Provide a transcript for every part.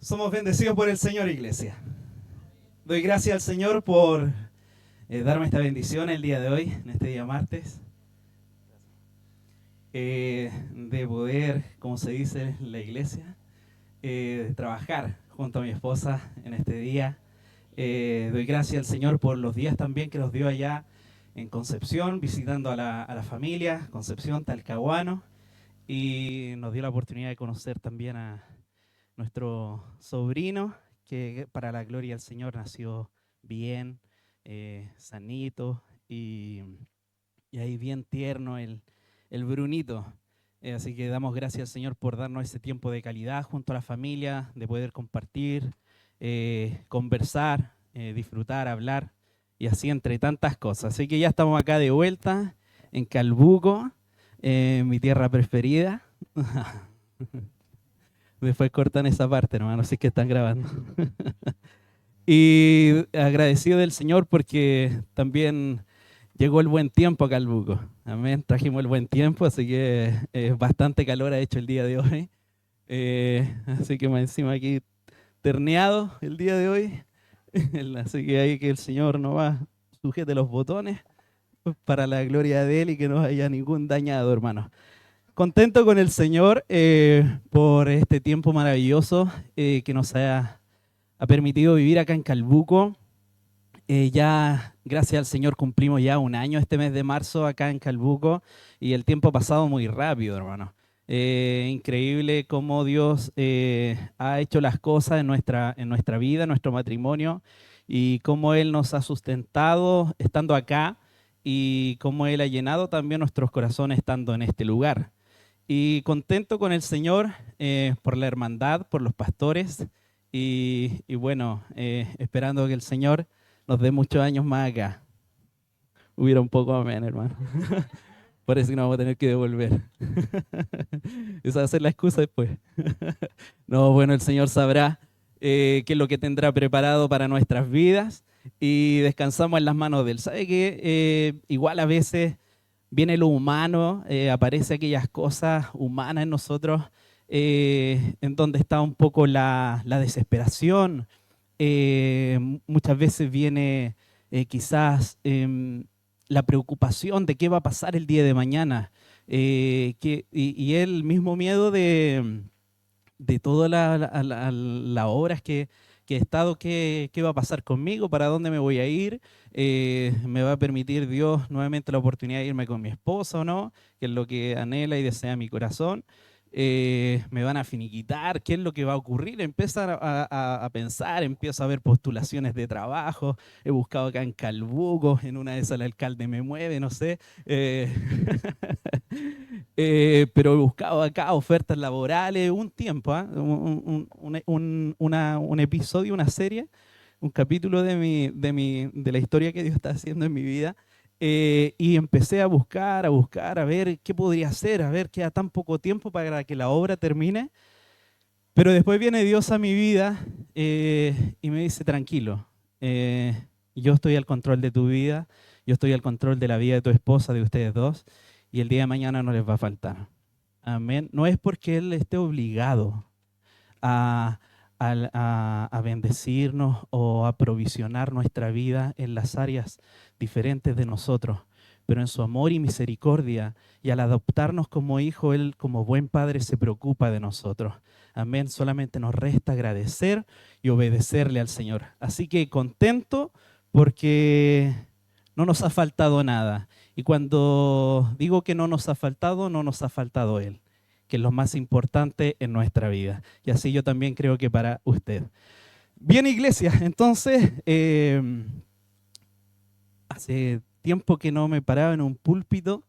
Somos bendecidos por el Señor, iglesia. Doy gracias al Señor por darme esta bendición el día de hoy, en este día martes, de poder, como se dice en la iglesia, trabajar junto a mi esposa en este día. Doy gracias al Señor por los días también que nos dio allá en Concepción, visitando a la familia, Concepción, Talcahuano, y nos dio la oportunidad de conocer también a nuestro sobrino, que para la gloria del Señor nació bien, sanito y ahí bien tierno el Brunito. Así que damos gracias al Señor por darnos ese tiempo de calidad junto a la familia, de poder compartir, conversar, disfrutar, hablar y así entre tantas cosas. Así que ya estamos acá de vuelta en Calbuco, mi tierra preferida. Después cortan esa parte, hermano, así que están grabando. Y agradecido del Señor porque también llegó el buen tiempo a Calbuco. Amén, trajimos el buen tiempo, así que bastante calor ha hecho el día de hoy. Así que más encima aquí terneado el día de hoy. Así que ahí que el Señor no va, sujete los botones para la gloria de Él y que no haya ningún dañado, hermano. Contento con el Señor por este tiempo maravilloso que nos ha permitido vivir acá en Calbuco. Ya, gracias al Señor, cumplimos ya un año este mes de marzo acá en Calbuco y el tiempo ha pasado muy rápido, hermano. Increíble cómo Dios ha hecho las cosas en nuestra vida, en nuestro matrimonio, y cómo Él nos ha sustentado estando acá y cómo Él ha llenado también nuestros corazones estando en este lugar. Y contento con el Señor por la hermandad, por los pastores y bueno, esperando que el Señor nos dé muchos años más acá. Hubiera un poco amén, hermano. Parece que nos vamos a tener que devolver. Esa va a ser la excusa después. No, bueno, el Señor sabrá qué es lo que tendrá preparado para nuestras vidas y descansamos en las manos de Él. ¿Sabe qué? Igual a veces viene lo humano, aparece aquellas cosas humanas en nosotros, en donde está un poco la desesperación. Muchas veces viene quizás la preocupación de qué va a pasar el día de mañana, y el mismo miedo de todas las obras que he estado, qué va a pasar conmigo, para dónde me voy a ir, me va a permitir Dios nuevamente la oportunidad de irme con mi esposa o no, que es lo que anhela y desea mi corazón. Me van a finiquitar, qué es lo que va a ocurrir, empiezo a pensar, empiezo a ver postulaciones de trabajo, he buscado acá en Calbuco, en una de esas el alcalde me mueve, no sé, pero he buscado acá ofertas laborales un tiempo, ¿eh? Un episodio, una serie, un capítulo de la historia que Dios está haciendo en mi vida. Y empecé a ver qué podría hacer, a ver, queda tan poco tiempo para que la obra termine. Pero después viene Dios a mi vida y me dice, tranquilo, yo estoy al control de tu vida, yo estoy al control de la vida de tu esposa, de ustedes dos, y el día de mañana no les va a faltar. Amén. No es porque Él esté obligado a, a bendecirnos o a provisionar nuestra vida en las áreas diferentes de nosotros, pero en su amor y misericordia y al adoptarnos como hijo, Él como buen padre se preocupa de nosotros. Amén. Solamente nos resta agradecer y obedecerle al Señor. Así que contento porque no nos ha faltado nada. Y cuando digo que no nos ha faltado Él, que es lo más importante en nuestra vida. Y así yo también creo que para usted. Bien, iglesia, entonces, hace tiempo que no me paraba en un púlpito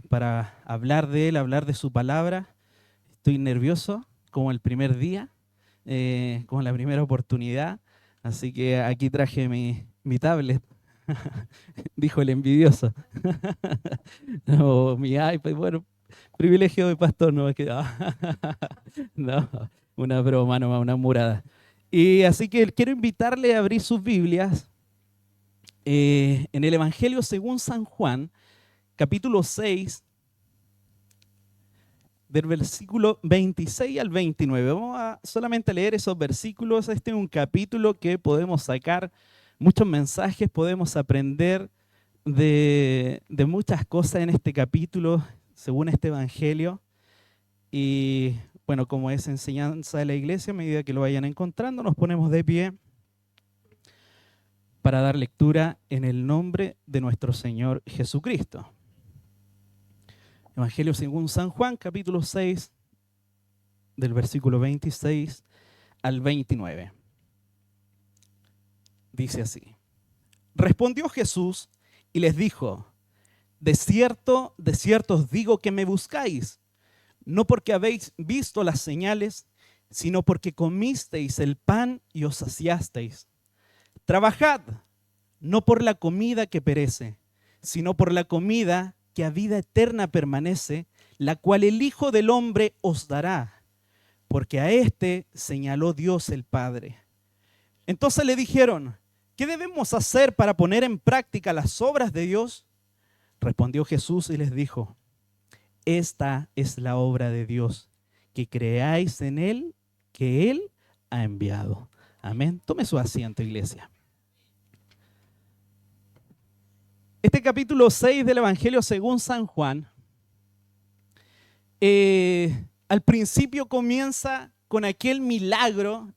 para hablar de Él, hablar de su palabra. Estoy nervioso, como el primer día, como la primera oportunidad. Así que aquí traje mi tablet, dijo el envidioso. O mi iPad, bueno, privilegio de pastor, no me quedaba. No, una broma nomás, una murada. Y así que quiero invitarle a abrir sus Biblias en el Evangelio según San Juan, capítulo 6, del versículo 26 al 29. Vamos a solamente leer esos versículos. Este es un capítulo que podemos sacar muchos mensajes, podemos aprender de muchas cosas en este capítulo, según este evangelio. Y bueno, como es enseñanza de la iglesia, a medida que lo vayan encontrando, nos ponemos de pie para dar lectura en el nombre de nuestro Señor Jesucristo. Evangelio según San Juan, capítulo 6, del versículo 26 al 29. Dice así: Respondió Jesús y les dijo: de cierto os digo que me buscáis, no porque habéis visto las señales, sino porque comisteis el pan y os saciasteis. Trabajad, no por la comida que perece, sino por la comida que a vida eterna permanece, la cual el Hijo del Hombre os dará, porque a éste señaló Dios el Padre. Entonces le dijeron: ¿qué debemos hacer para poner en práctica las obras de Dios? Respondió Jesús y les dijo: esta es la obra de Dios, que creáis en Él, que Él ha enviado. Amén. Tome su asiento, iglesia. Este capítulo 6 del Evangelio según San Juan, al principio comienza con aquel milagro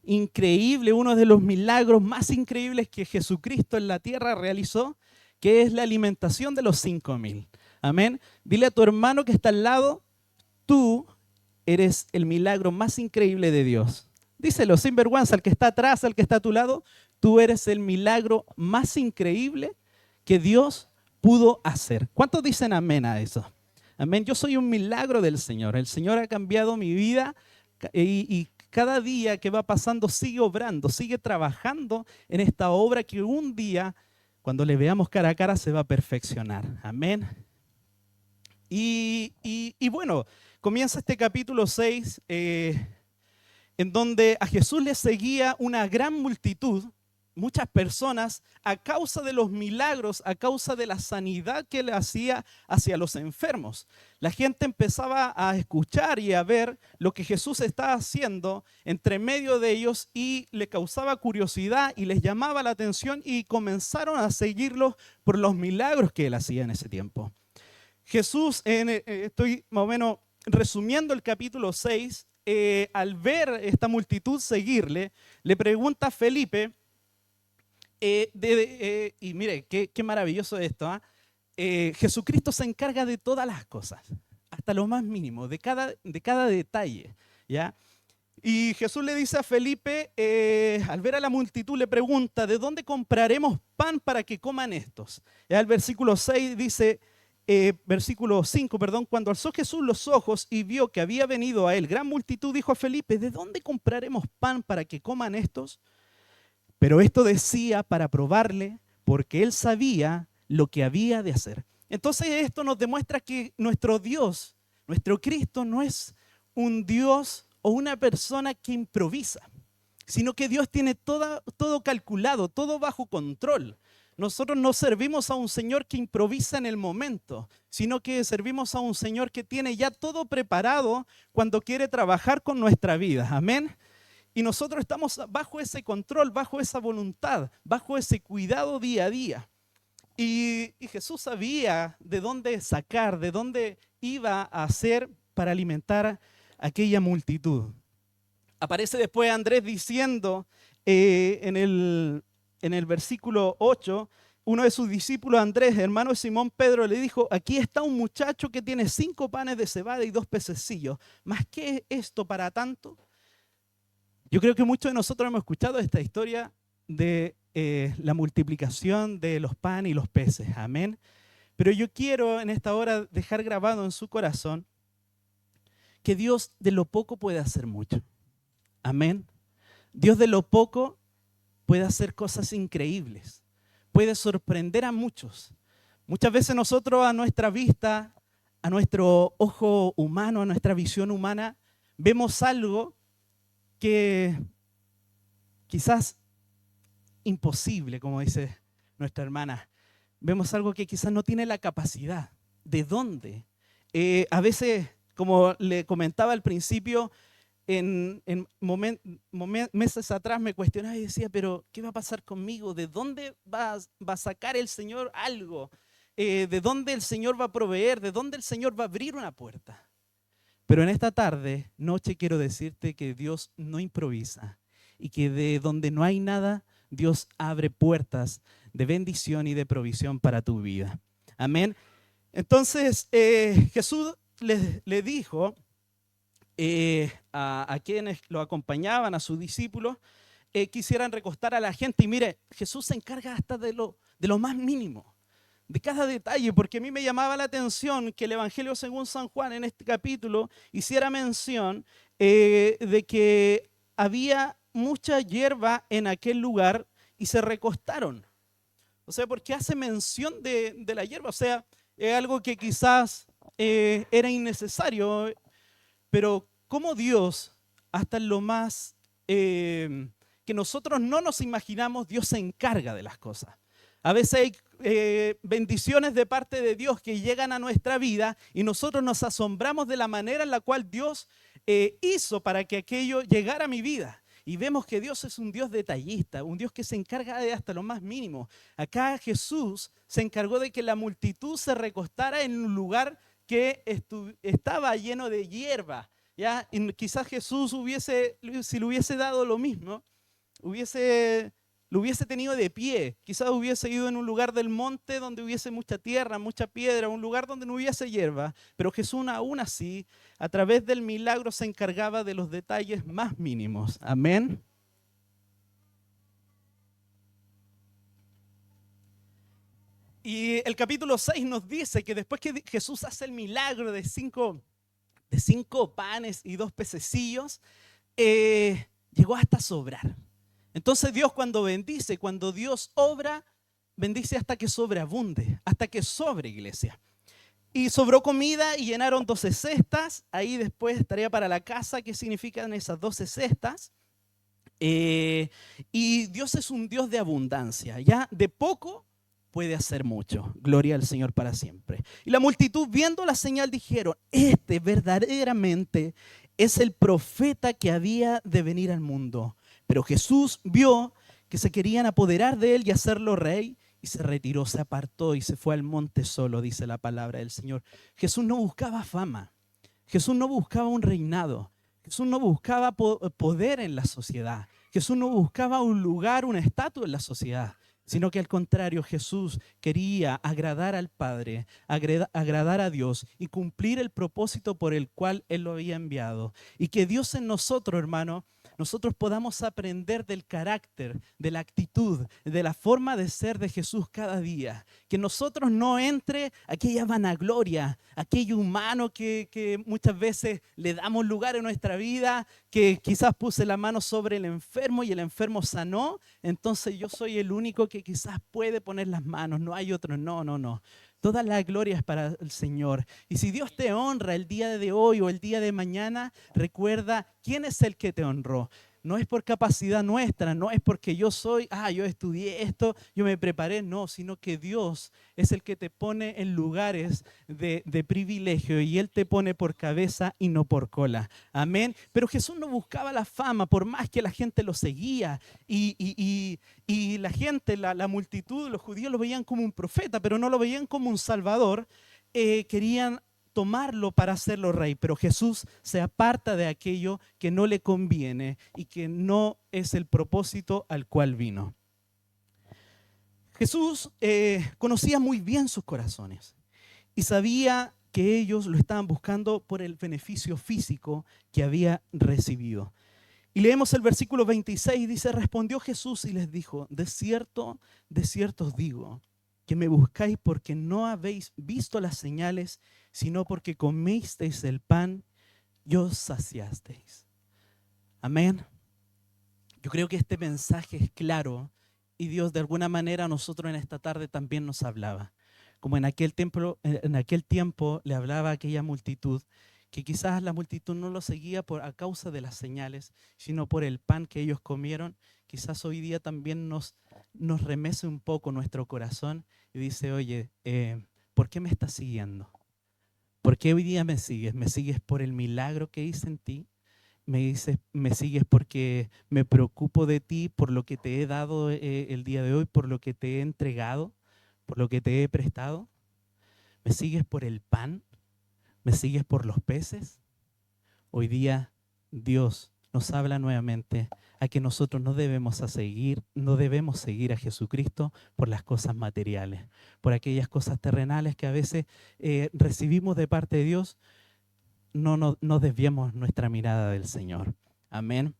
increíble, uno de los milagros más increíbles que Jesucristo en la tierra realizó, que es la alimentación de los 5,000. Amén. Dile a tu hermano que está al lado: tú eres el milagro más increíble de Dios. Díselo sin vergüenza, al que está atrás, al que está a tu lado: tú eres el milagro más increíble que Dios pudo hacer. ¿Cuántos dicen amén a eso? Amén. Yo soy un milagro del Señor. El Señor ha cambiado mi vida y cada día que va pasando sigue obrando, sigue trabajando en esta obra que un día, cuando le veamos cara a cara, se va a perfeccionar. Amén. Y bueno, comienza este capítulo 6 en donde a Jesús le seguía una gran multitud, muchas personas, a causa de los milagros, a causa de la sanidad que le hacía hacia los enfermos. La gente empezaba a escuchar y a ver lo que Jesús estaba haciendo entre medio de ellos y le causaba curiosidad y les llamaba la atención y comenzaron a seguirlo por los milagros que él hacía en ese tiempo. Jesús, estoy más o menos resumiendo el capítulo 6, al ver esta multitud seguirle, le pregunta a Felipe, y mire, qué maravilloso esto, Jesucristo se encarga de todas las cosas, hasta lo más mínimo, de cada detalle, ¿ya? Y Jesús le dice a Felipe, al ver a la multitud, le pregunta: ¿de dónde compraremos pan para que coman estos? Ya el versículo 6 dice... versículo 5, perdón, cuando alzó Jesús los ojos y vio que había venido a él gran multitud, dijo a Felipe: ¿de dónde compraremos pan para que coman estos? Pero esto decía para probarle, porque él sabía lo que había de hacer. Entonces esto nos demuestra que nuestro Dios, nuestro Cristo, no es un Dios o una persona que improvisa, sino que Dios tiene todo calculado, todo bajo control. Nosotros no servimos a un Señor que improvisa en el momento, sino que servimos a un Señor que tiene ya todo preparado cuando quiere trabajar con nuestra vida. Amén. Y nosotros estamos bajo ese control, bajo esa voluntad, bajo ese cuidado día a día. Y Jesús sabía de dónde sacar, de dónde iba a hacer para alimentar a aquella multitud. Aparece después Andrés diciendo en el versículo 8, uno de sus discípulos, Andrés, hermano de Simón Pedro, le dijo: aquí está un muchacho que tiene 5 panes de cebada y 2 pececillos. ¿Mas qué es esto para tanto? Yo creo que muchos de nosotros hemos escuchado esta historia de la multiplicación de los panes y los peces. Amén. Pero yo quiero en esta hora dejar grabado en su corazón que Dios de lo poco puede hacer mucho. Amén. Dios de lo poco puede hacer cosas increíbles. Puede sorprender a muchos. Muchas veces nosotros, a nuestra vista, a nuestro ojo humano, a nuestra visión humana, vemos algo que quizás imposible, como dice nuestra hermana. Vemos algo que quizás no tiene la capacidad. ¿De dónde A veces, como le comentaba al principio, meses atrás me cuestionaba y decía, pero ¿qué va a pasar conmigo? ¿De dónde va a sacar el Señor algo? ¿De dónde el Señor va a proveer? ¿De dónde el Señor va a abrir una puerta? Pero en esta tarde, noche, quiero decirte que Dios no improvisa y que de donde no hay nada, Dios abre puertas de bendición y de provisión para tu vida. Amén. Entonces Jesús le dijo a quienes lo acompañaban, a sus discípulos, quisieran recostar a la gente. Y mire, Jesús se encarga hasta de lo más mínimo, de cada detalle, porque a mí me llamaba la atención que el Evangelio según San Juan en este capítulo hiciera mención de que había mucha hierba en aquel lugar y se recostaron. O sea, ¿por qué hace mención de la hierba? O sea, es algo que quizás era innecesario, pero como Dios, hasta en lo más que nosotros no nos imaginamos, Dios se encarga de las cosas. A veces hay bendiciones de parte de Dios que llegan a nuestra vida y nosotros nos asombramos de la manera en la cual Dios hizo para que aquello llegara a mi vida. Y vemos que Dios es un Dios detallista, un Dios que se encarga de hasta lo más mínimo. Acá Jesús se encargó de que la multitud se recostara en un lugar que estaba lleno de hierba. ¿Ya? Y quizás Jesús si le hubiese dado lo mismo, lo hubiese tenido de pie. Quizás hubiese ido en un lugar del monte donde hubiese mucha tierra, mucha piedra, un lugar donde no hubiese hierba. Pero Jesús aún así, a través del milagro, se encargaba de los detalles más mínimos. Amén. Y el capítulo 6 nos dice que después que Jesús hace el milagro de cinco panes y 2 pececillos, llegó hasta sobrar. Entonces Dios cuando bendice, cuando Dios obra, bendice hasta que sobreabunde, hasta que sobre, iglesia. Y sobró comida y llenaron 12 cestas. Ahí después tarea para la casa, ¿qué significan esas 12 cestas? Y Dios es un Dios de abundancia, ya de poco puede hacer mucho. Gloria al Señor para siempre. Y la multitud, viendo la señal, dijeron, este verdaderamente es el profeta que había de venir al mundo. Pero Jesús vio que se querían apoderar de él y hacerlo rey, y se retiró, se apartó y se fue al monte solo, dice la palabra del Señor. Jesús no buscaba fama, Jesús no buscaba un reinado, Jesús no buscaba poder en la sociedad, Jesús no buscaba un lugar, un estatus en la sociedad, sino que al contrario, Jesús quería agradar al Padre, agradar a Dios y cumplir el propósito por el cual Él lo había enviado. Y que Dios en nosotros, hermano, nosotros podamos aprender del carácter, de la actitud, de la forma de ser de Jesús cada día. Que nosotros no entre aquella vanagloria, aquello humano que muchas veces le damos lugar en nuestra vida, que quizás puse la mano sobre el enfermo y el enfermo sanó, entonces yo soy el único que quizás puede poner las manos, no hay otro, no. Toda la gloria es para el Señor. Y si Dios te honra el día de hoy o el día de mañana, recuerda quién es el que te honró. No es por capacidad nuestra, no es porque yo yo estudié esto, yo me preparé, no, sino que Dios es el que te pone en lugares de privilegio y Él te pone por cabeza y no por cola. Amén. Pero Jesús no buscaba la fama, por más que la gente lo seguía y la gente, la multitud, los judíos lo veían como un profeta, pero no lo veían como un salvador, querían tomarlo para hacerlo rey, pero Jesús se aparta de aquello que no le conviene y que no es el propósito al cual vino. Jesús conocía muy bien sus corazones y sabía que ellos lo estaban buscando por el beneficio físico que había recibido. Y leemos el versículo 26, dice, respondió Jesús y les dijo, de cierto os digo, que me buscáis porque no habéis visto las señales, sino porque comisteis el pan y os saciasteis. Amén. Yo creo que este mensaje es claro y Dios de alguna manera a nosotros en esta tarde también nos hablaba. Como en aquel tiempo le hablaba a aquella multitud, que quizás la multitud no lo seguía a causa de las señales, sino por el pan que ellos comieron. Quizás hoy día también nos remece un poco nuestro corazón y dice, oye, ¿por qué me estás siguiendo? ¿Por qué hoy día me sigues? ¿Me sigues por el milagro que hice en ti? ¿Me sigues porque me preocupo de ti, por lo que te he dado el día de hoy, por lo que te he entregado, por lo que te he prestado? ¿Me sigues por el pan? ¿Me sigues por los peces? Hoy día Dios nos habla nuevamente a que nosotros no debemos seguir a Jesucristo por las cosas materiales, por aquellas cosas terrenales que a veces recibimos de parte de Dios. No desviemos nuestra mirada del Señor. Amén.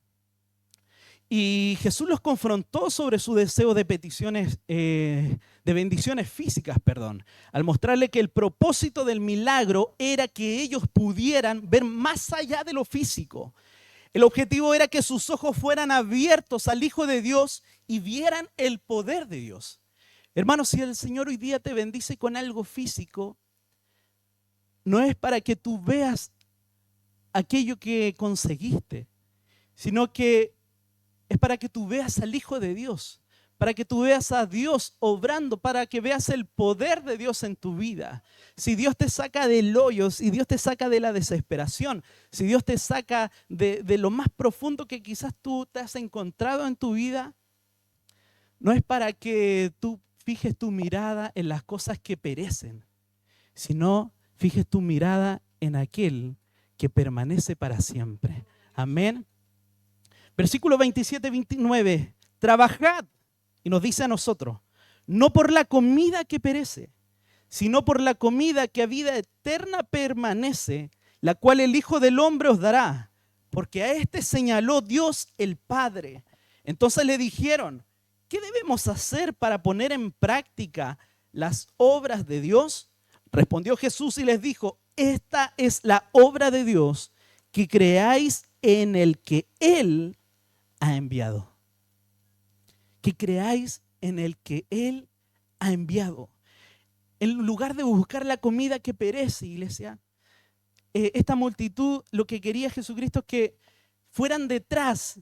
Y Jesús los confrontó sobre su deseo de peticiones, de bendiciones físicas, perdón, al mostrarle que el propósito del milagro era que ellos pudieran ver más allá de lo físico. El objetivo era que sus ojos fueran abiertos al Hijo de Dios y vieran el poder de Dios. Hermanos, si el Señor hoy día te bendice con algo físico, no es para que tú veas aquello que conseguiste, sino que es para que tú veas al Hijo de Dios, para que tú veas a Dios obrando, para que veas el poder de Dios en tu vida. Si Dios te saca del hoyo, si Dios te saca de la desesperación, si Dios te saca de lo más profundo que quizás tú te has encontrado en tu vida, no es para que tú fijes tu mirada en las cosas que perecen, sino fijes tu mirada en aquel que permanece para siempre. Amén. Versículo 27-29, trabajad, y nos dice a nosotros, no por la comida que perece, sino por la comida que a vida eterna permanece, la cual el Hijo del Hombre os dará, porque a este señaló Dios el Padre. Entonces le dijeron, ¿qué debemos hacer para poner en práctica las obras de Dios? Respondió Jesús y les dijo, esta es la obra de Dios, que creáis en el que Él ha enviado. Que creáis en el que Él ha enviado. En lugar de buscar la comida que perece, iglesia, esta multitud lo que quería Jesucristo es que fueran detrás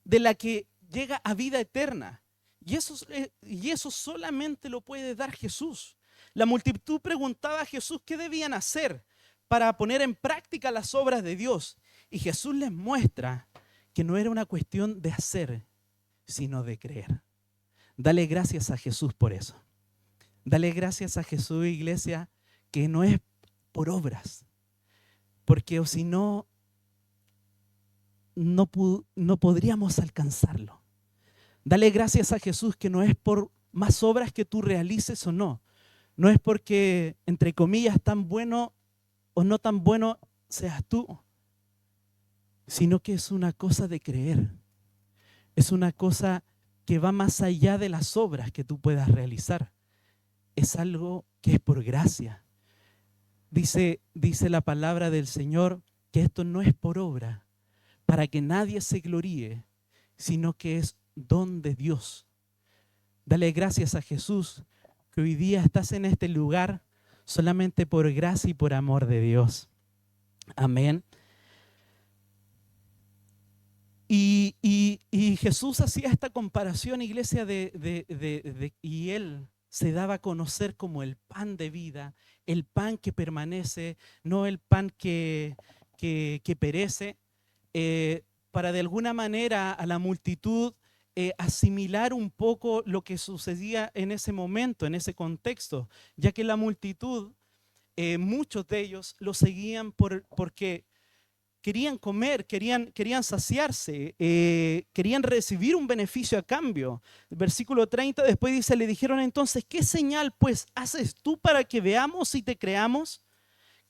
de la que llega a vida eterna. Y eso solamente lo puede dar Jesús. La multitud preguntaba a Jesús qué debían hacer para poner en práctica las obras de Dios. Y Jesús les muestra que no era una cuestión de hacer, sino de creer. Dale gracias a Jesús por eso. Dale gracias a Jesús, iglesia, que no es por obras, porque o si no, no podríamos alcanzarlo. Dale gracias a Jesús que no es por más obras que tú realices o no. No es porque, entre comillas, tan bueno o no tan bueno seas tú, sino que es una cosa de creer. Es una cosa que va más allá de las obras que tú puedas realizar. Es algo que es por gracia. Dice la palabra del Señor que esto no es por obra, para que nadie se gloríe, sino que es don de Dios. Dale gracias a Jesús que hoy día estás en este lugar solamente por gracia y por amor de Dios. Amén. Y Jesús hacía esta comparación, iglesia, y Él se daba a conocer como el pan de vida, el pan que permanece, no el pan que perece, para de alguna manera a la multitud asimilar un poco lo que sucedía en ese momento, en ese contexto, ya que la multitud, muchos de ellos lo seguían porque querían comer, querían saciarse, querían recibir un beneficio a cambio. Versículo 30 después dice, le dijeron entonces, ¿qué señal pues haces tú para que veamos y te creamos?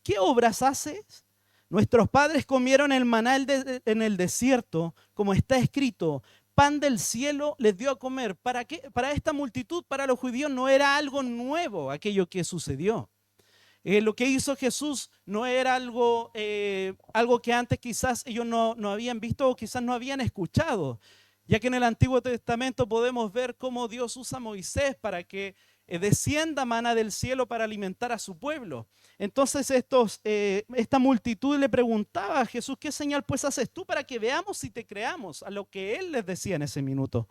¿Qué obras haces? Nuestros padres comieron el maná en el desierto, como está escrito, pan del cielo les dio a comer. ¿Para qué? Para esta multitud, para los judíos, no era algo nuevo aquello que sucedió. Lo que hizo Jesús no era algo que antes quizás ellos no habían visto o quizás no habían escuchado, ya que en el Antiguo Testamento podemos ver cómo Dios usa a Moisés para que descienda maná del cielo para alimentar a su pueblo. Entonces esta multitud le preguntaba a Jesús, ¿qué señal pues haces tú para que veamos y te creamos? A lo que él les decía en ese minuto.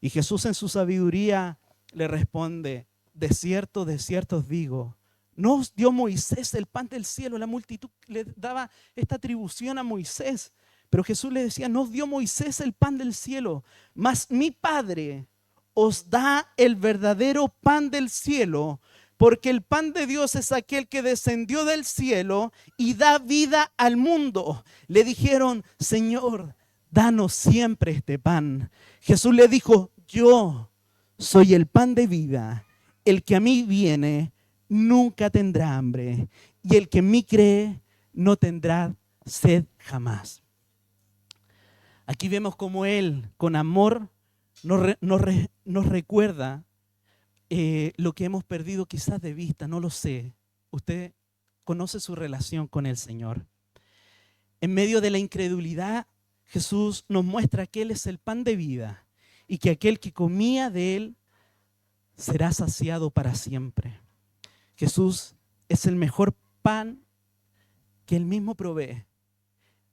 Y Jesús en su sabiduría le responde, de cierto os digo, No os dio Moisés el pan del cielo. La multitud le daba esta atribución a Moisés. Pero Jesús le decía, no os dio Moisés el pan del cielo, mas mi Padre os da el verdadero pan del cielo, porque el pan de Dios es aquel que descendió del cielo y da vida al mundo. Le dijeron, Señor, danos siempre este pan. Jesús le dijo, yo soy el pan de vida. El que a mí viene nunca tendrá hambre, y el que en mí cree no tendrá sed jamás. Aquí vemos cómo Él, con amor, nos recuerda lo que hemos perdido quizás de vista, no lo sé. Usted conoce su relación con el Señor. En medio de la incredulidad, Jesús nos muestra que Él es el pan de vida y que aquel que comía de Él será saciado para siempre. Jesús es el mejor pan que Él mismo provee.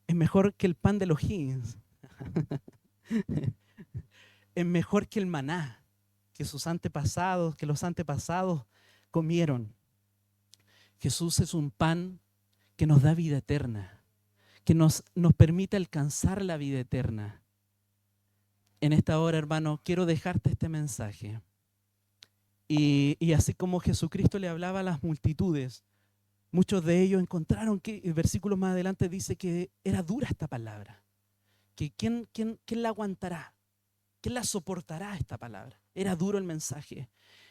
Es mejor que el pan de los Higgins. Es mejor que el maná que los antepasados comieron. Jesús es un pan que nos da vida eterna, que nos permite alcanzar la vida eterna. En esta hora, hermano, quiero dejarte este mensaje. Y así como Jesucristo le hablaba a las multitudes, muchos de ellos encontraron que, el versículo más adelante dice que era dura esta palabra. Que ¿quién la aguantará? ¿Quién la soportará esta palabra? Era duro el mensaje.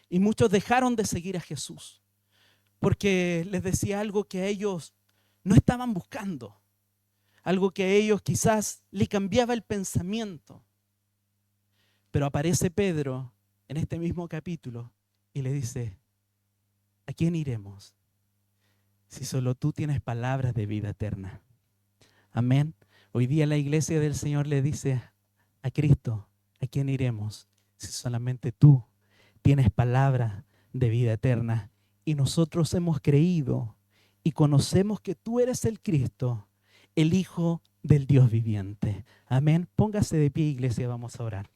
Y muchos dejaron de seguir a Jesús porque les decía algo que a ellos no estaban buscando. Algo que a ellos quizás le cambiaba el pensamiento. Pero aparece Pedro en este mismo capítulo y le dice, ¿a quién iremos? Si solo tú tienes palabras de vida eterna. Amén. Hoy día la iglesia del Señor le dice a Cristo, ¿a quién iremos? Si solamente tú tienes palabra de vida eterna. Y nosotros hemos creído y conocemos que tú eres el Cristo, el Hijo del Dios viviente. Amén. Póngase de pie, iglesia, vamos a orar.